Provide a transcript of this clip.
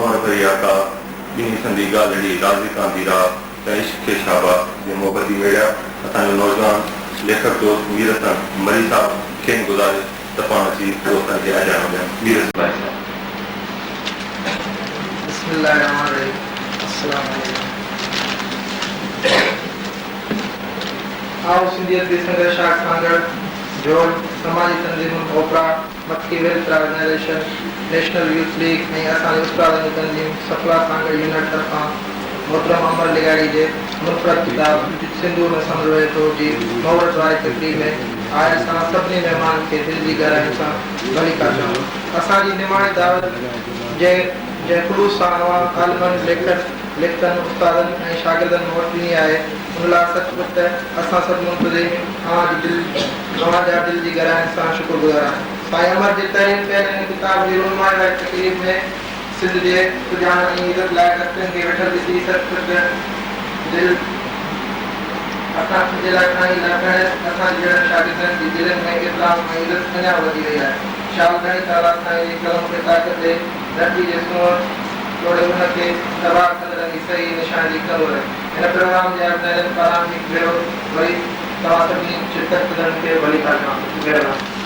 मोहर करी आका ॿिन्ही संदी ॻाल्हि राज़ी कांदी राह ऐं इश्क खे शाबा जे मोहबती मेड़िया असांजो नौजवान लेखक दोस्त मीर हसन मरी साहब खे गुज़ारिश त पाण अची दोस्तनि खे अॼाण ॾियनि। मीर हसन भाई साहब। बिस्मिल्लाहिर्रहमानिर्रहीम। अस्सलाम वालेकुम। आओ सिंधियत के संघर्ष सांगड़ जोड़ समाजी तंजीमुन ओपरा मक्की wealth organization national youth league ऐं असांजे उस्तादनि जी तंजीम सफला सांगड़ यूनिट तरफ़ां मोहतरम अमर लिगाड़ी जे मुनफ़रद किताब सिंधु में समुझ रहे तो जी मोहरत वारी तकरीब में आयल सां सभिनी महिमान खे दिलि जी गहराई सां भली का चऊं। असांजी निमाणी दावत जे ख़ुलूस सां अवाम आलिमनि लेखकनि उस्तादनि ऐं शागिर्दनि वटि ॾिनी आहे उन लाइ सचमुच त असां सभु मुंतज़िम तव्हांजा दिलि जी गहराइनि सां शुक्रगुज़ार आहियूं। साईं अमर जे तहरीर कयल हिन किताब जी रुनमाई वारी तकरीब में सिंध जे सुजान ऐं इज़त लाइ रस्तनि खे वेठल ॾिसी सचमुच दिलि असांजे लाइ खणी लॻण असांजे जहिड़नि शागिर्दनि जी दिलनि में इस्लाम ऐं इज़त अञा वधी रही आहे। शाह घणी ताला असांजे कलम खे ताक़त ॾे धरती जे सोन तोड़े उनखे तबाह कंदड़ जी सही निशानी कंदो रहे। हिन प्रोग्राम जे अॻियां पारां हिकु भेरो वरी तव्हां सभिनी शिरकत कंदड़नि खे भली था चवां।